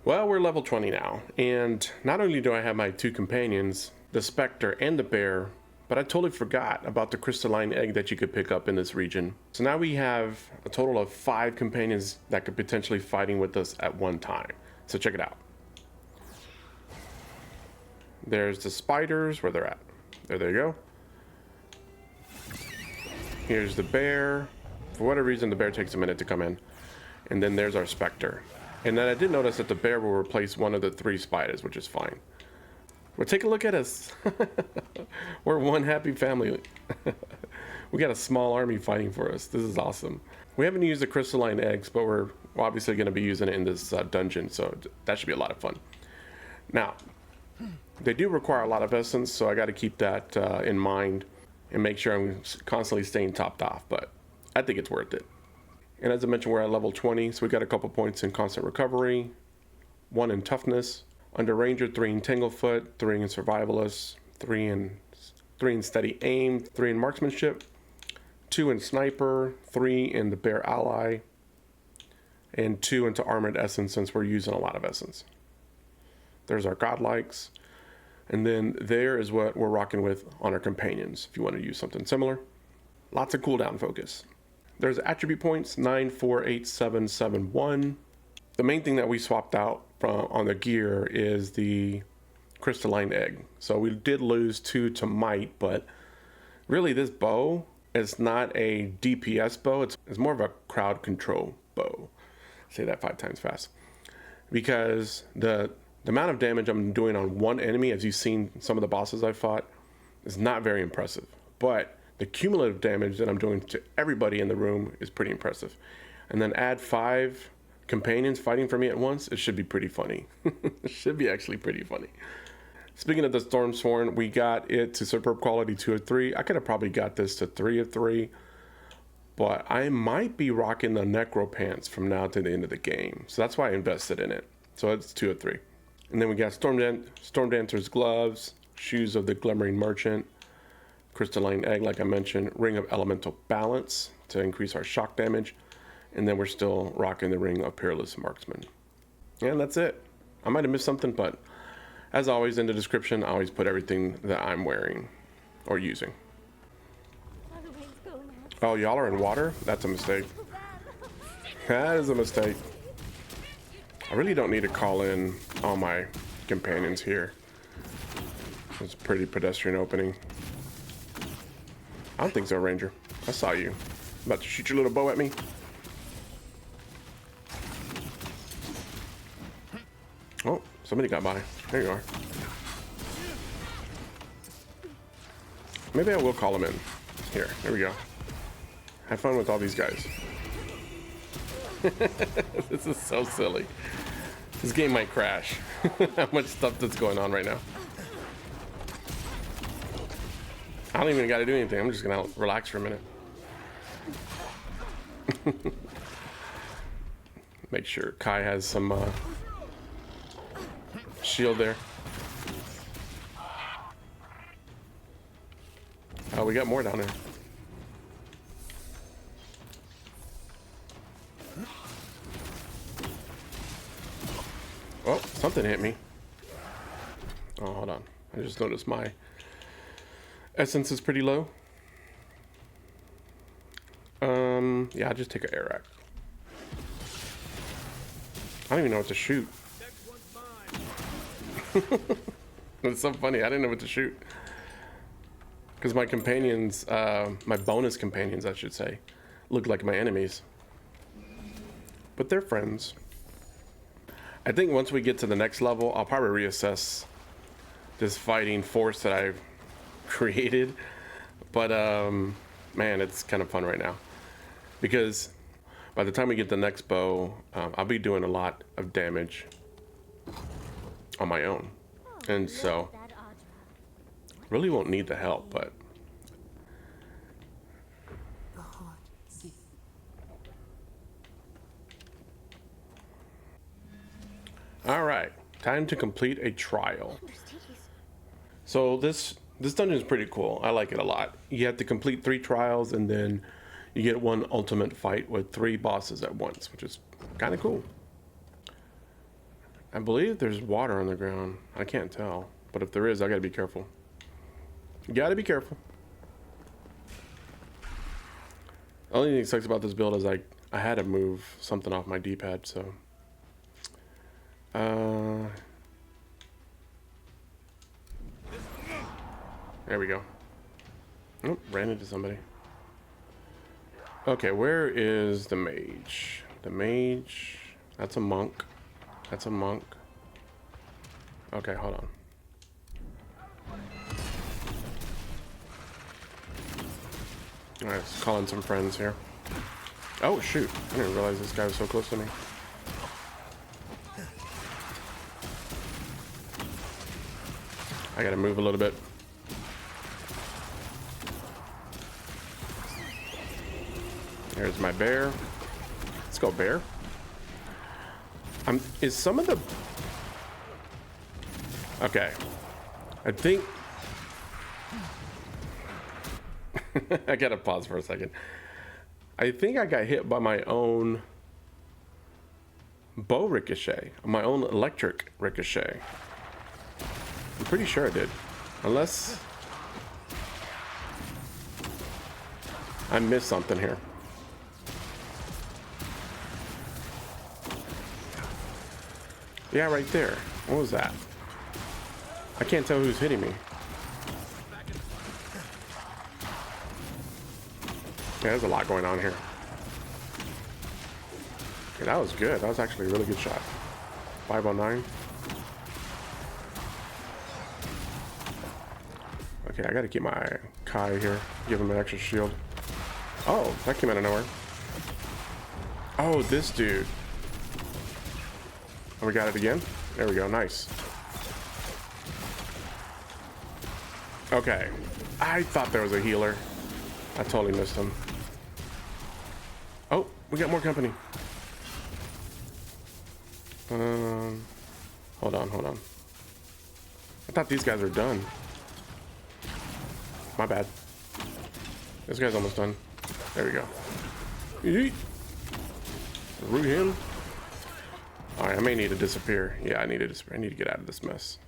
Well, we're level 20 now, and not only do I have my two companions, the Spectre and the Bear, but I totally forgot about the Crystalline Egg that you could pick up in this region. So now we have a total of 5 companions that could potentially fighting with us at one time. So check it out. There's the spiders, where they're at. There you go. Here's the bear. For whatever reason, the bear takes a minute to come in. And then there's our Spectre. And then I did notice that the bear will replace one of the 3 spiders, which is fine. But take a look at us. We're one happy family. We got a small army fighting for us. This is awesome. We haven't used the crystalline eggs, but we're obviously going to be using it in this dungeon, so that should be a lot of fun. Now, they do require a lot of essence, so I got to keep that in mind and make sure I'm constantly staying topped off, but I think it's worth it. And as I mentioned, we're at level 20, so we got a couple points in constant recovery, 1 in toughness, under ranger, 3 in tanglefoot, 3 in survivalist, 3 in steady aim, 3 in marksmanship, 2 in sniper, 3 in the bear ally, and 2 into armored essence since we're using a lot of essence. There's our godlikes, and then there is what we're rocking with on our companions if you want to use something similar. Lots of cooldown focus. There's attribute points 9, 4, 8, 7, 7, 1. The main thing that we swapped out from on the gear is the crystalline egg. So we did lose 2 to might, but really this bow is not a DPS bow. It's more of a crowd control bow. Say that 5 times fast. Because the amount of damage I'm doing on one enemy, as you've seen some of the bosses I fought, is not very impressive. But the cumulative damage that I'm doing to everybody in the room is pretty impressive. And then add 5 companions fighting for me at once, it should be pretty funny. It should be actually pretty funny. Speaking of the Stormsworn, we got it to superb quality 2 of 3. I could have probably got this to 3 of 3, but I might be rocking the Necro Pants from now to the end of the game. So that's why I invested in it. So it's 2 of 3. And then we got Storm Dancer's gloves, shoes of the Glimmering Merchant, crystalline egg, like I mentioned, ring of elemental balance to increase our shock damage, and then we're still rocking the ring of peerless marksman. And that's it. I might have missed something, but as always in the description, I always put everything that I'm wearing or using. Oh, y'all are in water? That's a mistake. That is a mistake. I really don't need to call in all my companions here. It's a pretty pedestrian opening. I don't think so, Ranger. I saw you. About to shoot your little bow at me. Oh, somebody got by. There you are. Maybe I will call them in. Here we go. Have fun with all these guys. This is so silly. This game might crash. How much stuff that's going on right now. I don't even got to do anything. I'm just going to relax for a minute. Make sure Kai has some shield there. Oh, we got more down there. Oh, something hit me. Oh, hold on. I just noticed my essence is pretty low. Yeah, I'll just take an air rack. I don't even know what to shoot. It's so funny. I didn't know what to shoot. Because my companions, my bonus companions, I should say, look like my enemies. But they're friends. I think once we get to the next level, I'll probably reassess this fighting force that I've created. But man, it's kind of fun right now. Because by the time we get the next bow, I'll be doing a lot of damage on my own. And so, really won't need the help, but... Alright, time to complete a trial. So this dungeon is pretty cool. I like it a lot. You have to complete 3 trials and then you get 1 ultimate fight with 3 bosses at once, which is kind of cool. I believe there's water on the ground. I can't tell. But if there is, I gotta be careful. You gotta be careful. The only thing that sucks about this build is I had to move something off my D-pad, so. There we go. Oh, ran into somebody. Okay, where is the mage? The mage. That's a monk. That's a monk. Okay, hold on. Alright, let's call in some friends here. Oh, shoot. I didn't realize this guy was so close to me. I gotta move a little bit. There's my bear. Let's go, bear. Is some of the... Okay. I think... I gotta pause for a second. I think I got hit by my own bow ricochet. My own electric ricochet. I'm pretty sure I did. Unless... I missed something here. Yeah, right there. What was that? I can't tell who's hitting me. Yeah, there's a lot going on here. Okay, that was good. That was actually a really good shot. 509. Okay, I gotta keep my Kai here. Give him an extra shield. Oh, that came out of nowhere. Oh, this dude. And we got it again. There we go. Nice. Okay. I thought there was a healer. I totally missed him. Oh, we got more company. Hold on, hold on. I thought these guys were done. My bad. This guy's almost done. There we go. Yeet. Root him. Alright, I may need to disappear. Yeah, I need to disappear. I need to get out of this mess.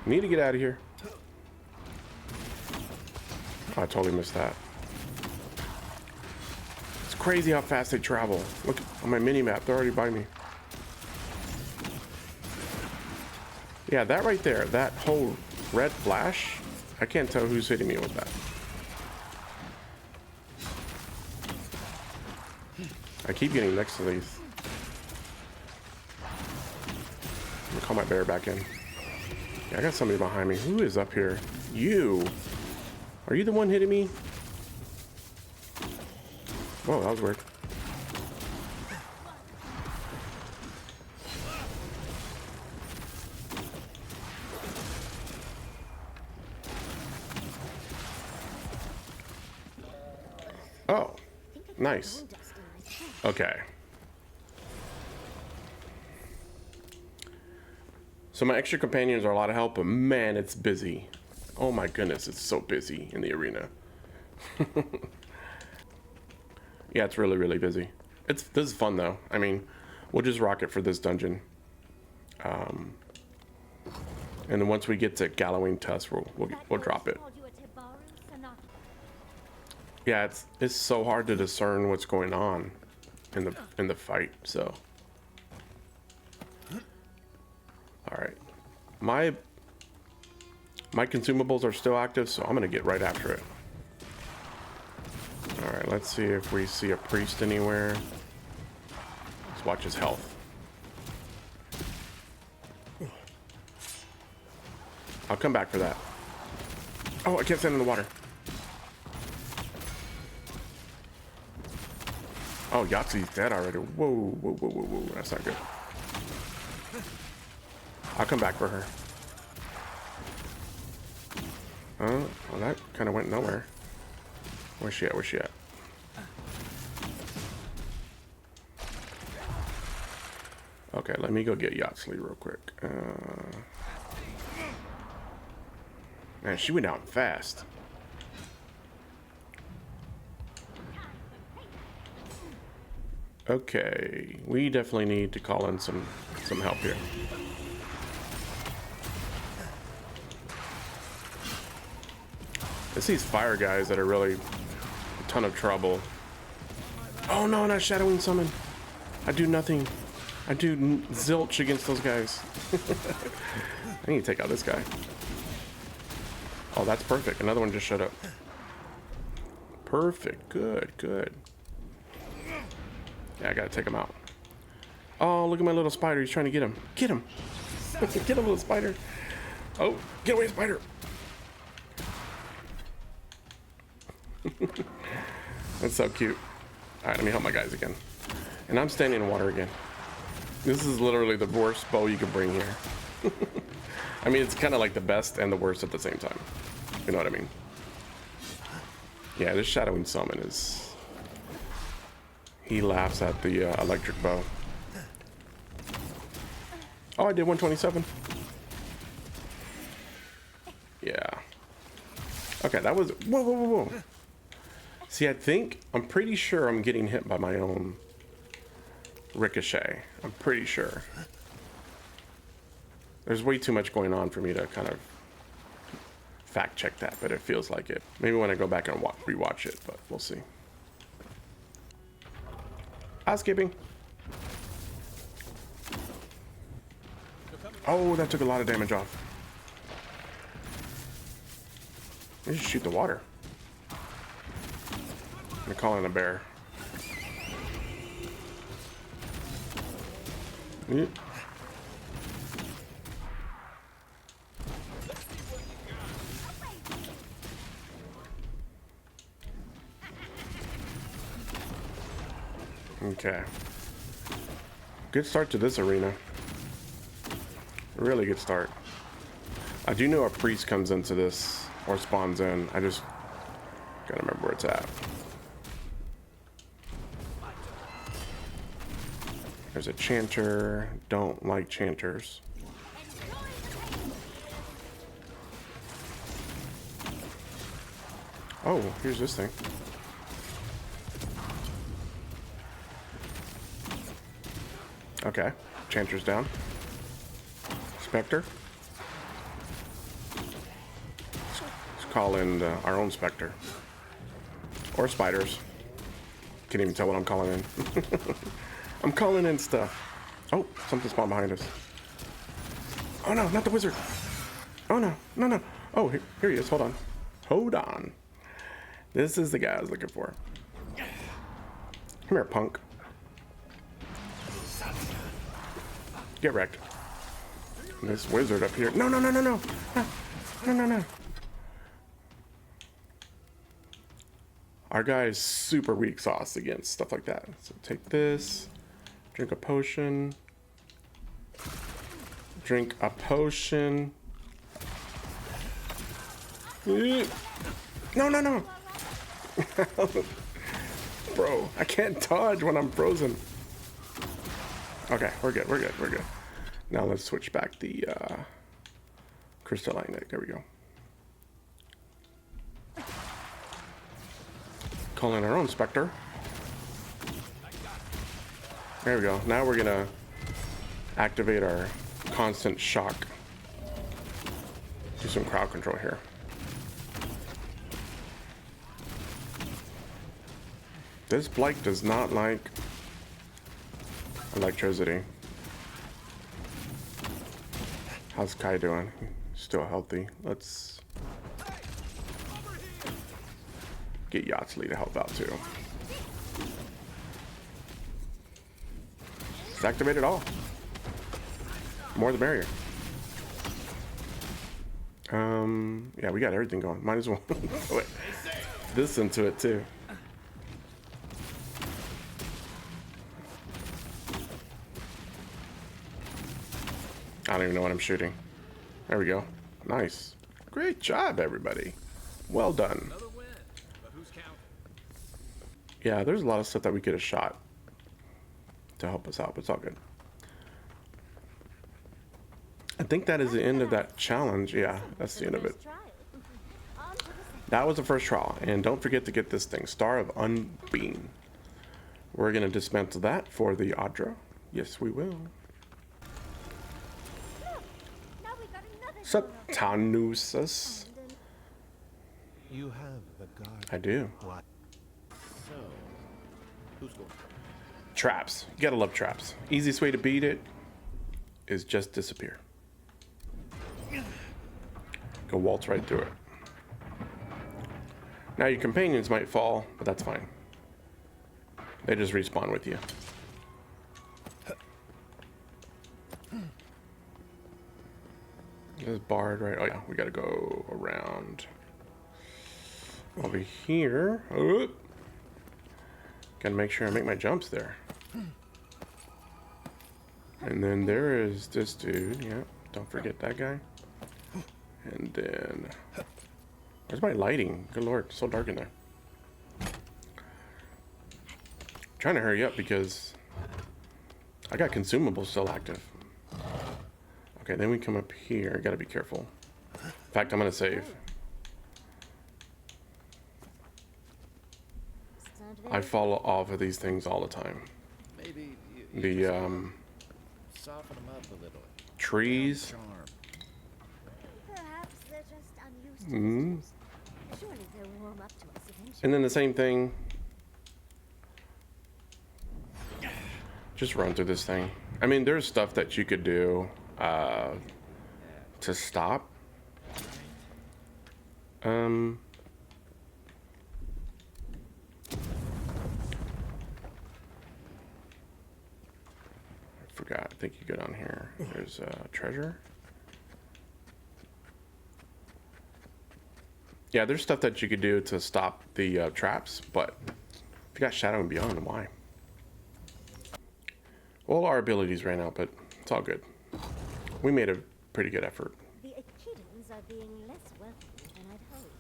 I need to get out of here. Oh, I totally missed that. It's crazy how fast they travel. Look on my mini-map. They're already by me. Yeah, that right there. That whole red flash. I can't tell who's hitting me with that. I keep getting next to these. I'm gonna call my bear back in. Yeah, I got somebody behind me. Who is up here? You! Are you the one hitting me? Whoa, that was weird. Oh, nice. Okay. So my extra companions are a lot of help, but man, it's busy. Oh my goodness, it's so busy in the arena. Yeah, it's really, really busy. This is fun though. I mean, we'll just rock it for this dungeon. And then once we get to Galawain Tusk, we'll drop it. Yeah, it's so hard to discern what's going on in the fight. So, all right, my consumables are still active, so I'm gonna get right after it. All right, let's see if we see a priest anywhere. Let's watch his health. I'll come back for that. Oh, I can't stand in the water. Oh, Yahtzee's dead already. Whoa, whoa, whoa, whoa, whoa. That's not good. I'll come back for her. Oh, well, that kind of went nowhere. Where's she at? Where's she at? Okay, let me go get Yahtzee real quick. Man, she went down fast. Okay, we definitely need to call in some help here. It's these fire guys that are really a ton of trouble. Oh no, not Shadowing Summon. I do nothing. I do zilch against those guys. I need to take out this guy. Oh, that's perfect. Another one just showed up. Perfect. Good, good. Yeah, I gotta take him out. Oh, look at my little spider. He's trying to get him. Get him. Get him, little spider. Oh, get away, spider. That's so cute. All right, let me help my guys again. And I'm standing in water again. This is literally the worst bow you can bring here. I mean, it's kind of like the best and the worst at the same time. You know what I mean? Yeah, this Shadowing Summon is... He laughs at the electric bow. Oh, I did 127. Yeah. Okay, that was... Whoa, whoa, whoa, whoa. See, I'm pretty sure I'm getting hit by my own ricochet. I'm pretty sure. There's way too much going on for me to kind of fact check that, but it feels like it. Maybe when I go back and rewatch it, but we'll see. Housekeeping. Oh, that took a lot of damage off. You just shoot the water. I'm calling a bear. Yeah. Okay. Good start to this arena. Really good start. I do know a priest comes into this or spawns in. I just gotta remember where it's at. There's a chanter. Don't like chanters. Oh, here's this thing. Okay, chanter's down. Spectre. Let's call in our own spectre. Or spiders. Can't even tell what I'm calling in. I'm calling in stuff. Oh, something spawned behind us. Oh no, not the wizard. Oh no, no, no. Oh, here he is. Hold on. Hold on. This is the guy I was looking for. Come here, punk. Get wrecked. This wizard up here. No, no, no, no, no. No, no, no. Our guy is super weak sauce against stuff like that. So take this. Drink a potion. Drink a potion. No, no, no. Bro, I can't dodge when I'm frozen. Okay, we're good, we're good, we're good. Now let's switch back the Crystalline Egg. There we go. Call in our own Spectre. There we go. Now we're gonna activate our constant shock. Do some crowd control here. This Blake does not like electricity. How's Kai doing? Still healthy. Let's get Yatsley to help out too. Let's activate it all. More the merrier. Yeah, we got everything going. Might as well put this into it too. I don't even know what I'm shooting. There we go. Nice. Great job, everybody. Well done. Yeah, there's a lot of stuff that we could have shot to help us out, but it's all good. I think that is the end of that challenge. Yeah, that's the end of it. That was the first trial. And don't forget to get this thing, Star of Unbeing. We're gonna dismantle that for the Audra. Yes, we will. Sup, Tanusus? You have the guard. I do. What? So, who's going? Traps. You gotta love traps. Easiest way to beat it is just disappear. Go waltz right through it. Now your companions might fall, but that's fine. They just respawn with you. This bard, right? Oh yeah, we gotta go around over here. Oh. Gotta make sure I make my jumps there. And then there is this dude. Yeah, don't forget that guy. And then, where's my lighting? Good lord, it's so dark in there. Trying to hurry up because I got consumables still active. Okay, then we come up here. Gotta be careful. In fact, I'm gonna save. I fall off of these things all the time. Maybe The soften them up a little. trees. Charm. Perhaps they're just unused to visitors. Surely they'll warm up to us eventually. And then the same thing. Just run through this thing. I mean, there's stuff that you could do to stop. I forgot. I think you go down here. There's treasure. Yeah, there's stuff that you could do to stop the traps, but if you got Shadow and Beyond, why? Well, our abilities ran out, but it's all good. We made a pretty good effort. The Echidans are being less welcoming than I'd hoped.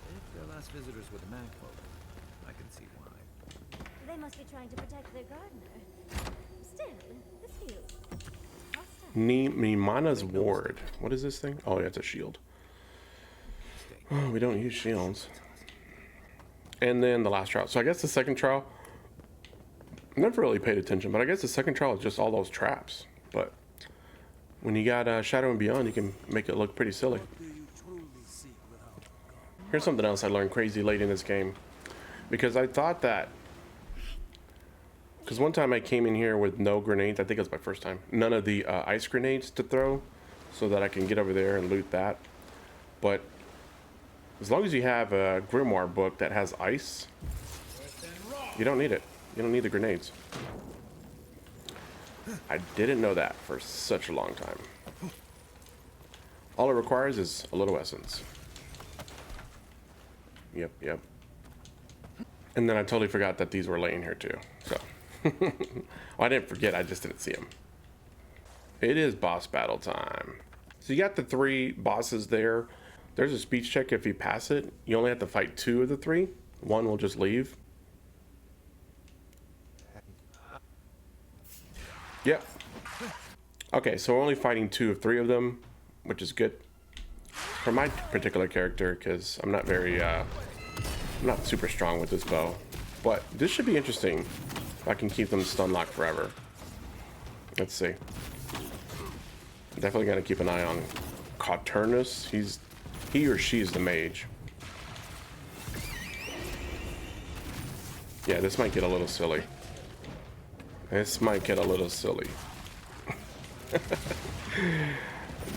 If their last visitors were the Magfolk, I can see why. They must be trying to protect their gardener. Still, this feels hostile. Mimana's Ward. What is this thing? Oh, yeah, it's a shield. Oh, we don't use shields. And then the last trial. So I guess the second trial, I never really paid attention, but I guess the second trial is just all those traps. But when you got Shadow and Beyond, you can make it look pretty silly. Here's something else I learned crazy late in this game. Because I thought that... Because one time I came in here with no grenades. I think it was my first time. None of the ice grenades to throw. So that I can get over there and loot that. But as long as you have a grimoire book that has ice, you don't need it. You don't need the grenades. I didn't know that for such a long time. All it requires is a little essence. Yep, yep. And then I totally forgot that these were laying here too. So, well, I didn't forget, I just didn't see them. It is boss battle time. So you got the 3 bosses there. There's a speech check if you pass it. You only have to fight 2 of the 3. 1 will just leave. Yep. Okay, so we're only fighting 2 of 3 of them, which is good for my particular character because I'm not very, I'm not super strong with this bow. But this should be interesting if I can keep them stun locked forever. Let's see. Definitely gotta keep an eye on Toughness. He or she is the mage. Yeah, this might get a little silly. This might get a little silly.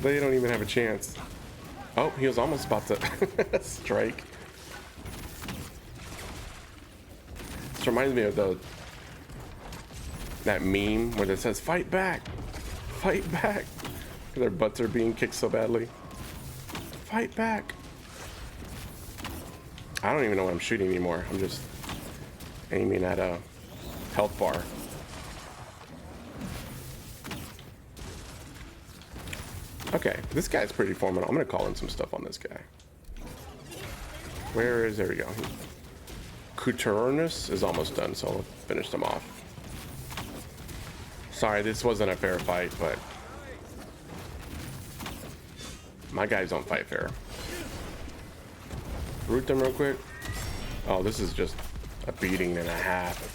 They don't even have a chance. Oh, he was almost about to strike. This reminds me of that meme where it says, "Fight back! Fight back!" Their butts are being kicked so badly. Fight back! I don't even know what I'm shooting anymore. I'm just aiming at a health bar. Okay, this guy's pretty formidable. I'm gonna call in some stuff on this guy. Where is, there we go. Toughness is almost done, so we'll finish them off. Sorry, this wasn't a fair fight, but my guys don't fight fair. Root them real quick. Oh, this is just a beating and a half.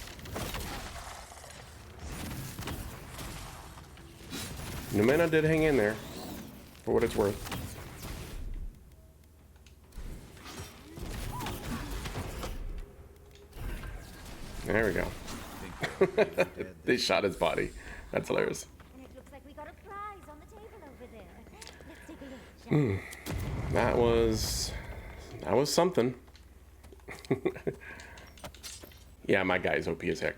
Numena did hang in there, for what it's worth. There we go. They shot his body. That's hilarious. And it looks like we got a prize on the table over there. Let's take a look, shall we? That was something. Yeah, my guy's OP as heck.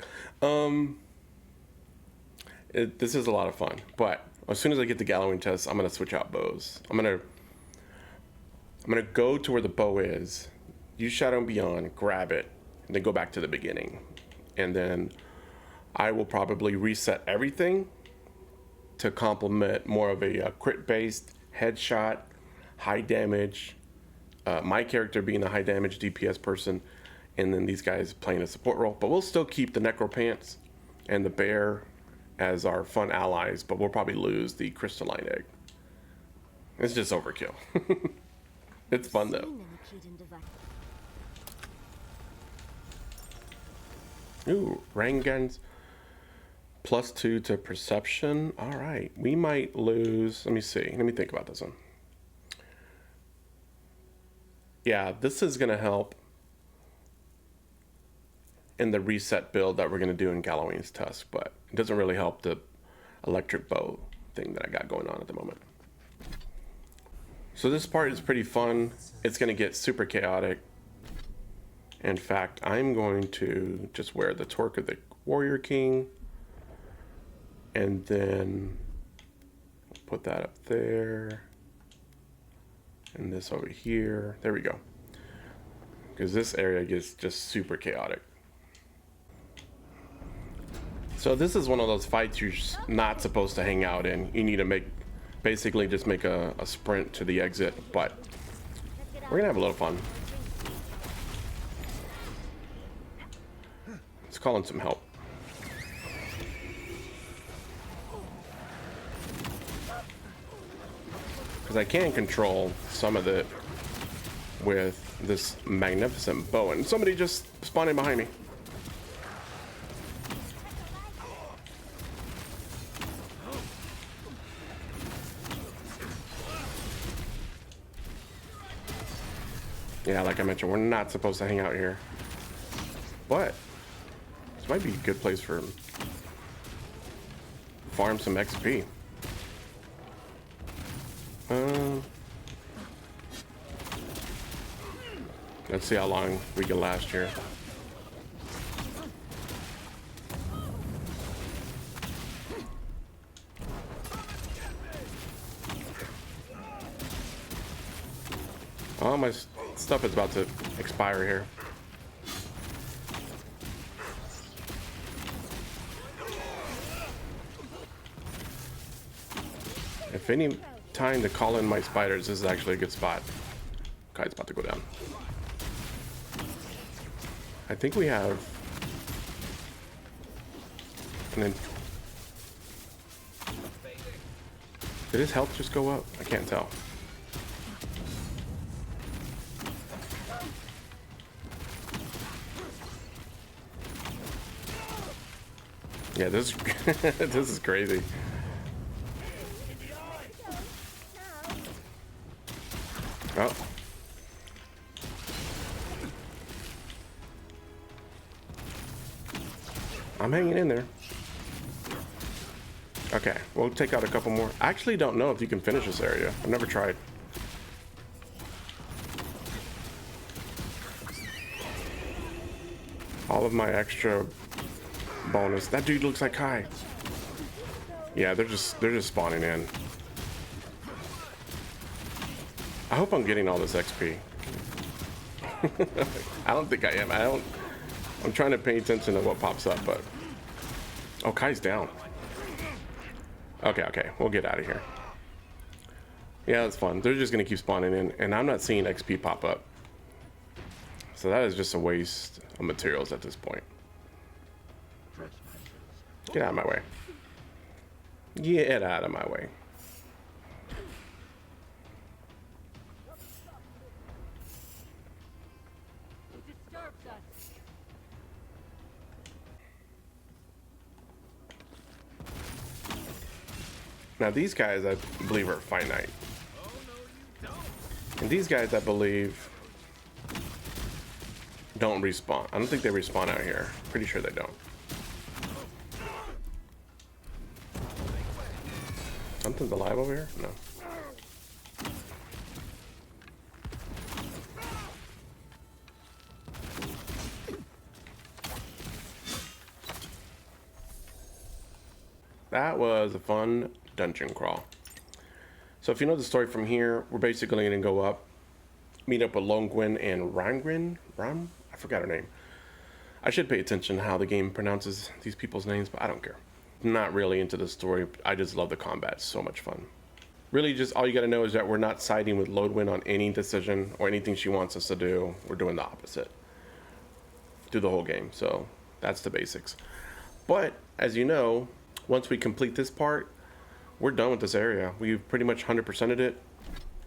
This is a lot of fun, but as soon as I get the Galawain test, I'm gonna switch out bows. I'm gonna go to where the bow is, use Shadow and Beyond, grab it, and then go back to the beginning, and then I will probably reset everything to complement more of a crit-based headshot, high damage. My character being a high damage DPS person, and then these guys playing a support role. But we'll still keep the Necro Pants and the Bear as our fun allies, but we'll probably lose the Crystalline Egg. It's just overkill. It's fun though. Ooh, rain guns. +2 to perception. All right, we might lose. Let me see. Let me think about this one. Yeah, this is gonna help in the reset build that we're gonna do in Galawain's Tusk, but it doesn't really help the electric bow thing that I got going on at the moment. So this part is pretty fun. It's gonna get super chaotic. In fact, I'm going to just wear the Torque of the Warrior King, and then put that up there, and this over here. There we go. Because this area gets just super chaotic. So this is one of those fights you're not supposed to hang out in. You need to basically just make a sprint to the exit, but we're gonna have a little fun. Let's call in some help. Because I can control some of it with this magnificent bow, and somebody just spawned in behind me. Yeah, like I mentioned, we're not supposed to hang out here, but this might be a good place for farm some XP. Let's see how long we can last here. Oh, my stuff is about to expire here. If any time to call in my spiders, this is actually a good spot. Kite's about to go down. I think we have... And then... Did his health just go up? I can't tell. Yeah, this this is crazy. Oh. I'm hanging in there. Okay, we'll take out a couple more. I actually don't know if you can finish this area. I've never tried. All of my extra bonus. That dude looks like Kai. Yeah, they're just spawning in. I hope I'm getting all this XP. I don't think I am. I'm trying to pay attention to what pops up, but... Oh, Kai's down. Okay, we'll get out of here. Yeah, that's fun. They're just gonna keep spawning in, and I'm not seeing XP pop up. So that is just a waste of materials at this point. Get out of my way. Get out of my way. Now these guys I believe are finite. And these guys I believe don't respawn. I don't think they respawn out here. Pretty sure they don't. Something's alive over here? No. That was a fun dungeon crawl. So if you know the story from here, we're basically going to go up, meet up with Longwyn and Rangrin. I forgot her name. I should pay attention to how the game pronounces these people's names, but I don't care. Not really into the story. I just love the combat. It's so much fun. Really, just all you got to know is that we're not siding with Longwyn on any decision or anything she wants us to do. We're doing the opposite through the whole game. So that's the basics. But as you know, once we complete this part, we're done with this area. We've pretty much 100%ed it,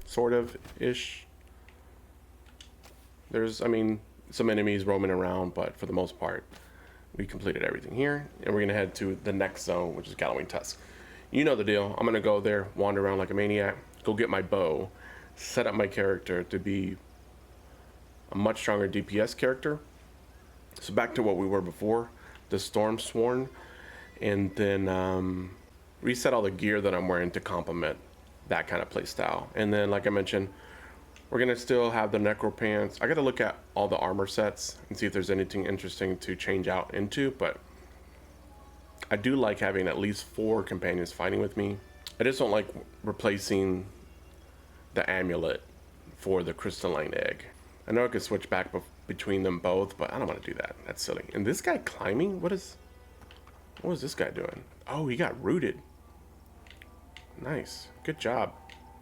sort of ish. There's, I mean, some enemies roaming around, but for the most part, we completed everything here, and we're gonna head to the next zone, which is Galawain Tusk. You know the deal. I'm gonna go there, wander around like a maniac, go get my bow, set up my character to be a much stronger DPS character. So back to what we were before, the Stormsworn, and then reset all the gear that I'm wearing to complement that kind of play style. And then, like I mentioned, we're gonna still have the Necro Pants. I gotta look at all the armor sets and see if there's anything interesting to change out into, but I do like having at least 4 companions fighting with me. I just don't like replacing the amulet for the Crystalline Egg. I know I could switch back between them both, but I don't want to do that. That's silly. And this guy climbing? What is this guy doing? Oh, he got rooted. Nice. Good job.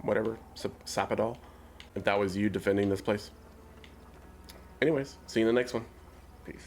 Whatever. Sapadol. If that was you defending this place. Anyways, see you in the next one. Peace.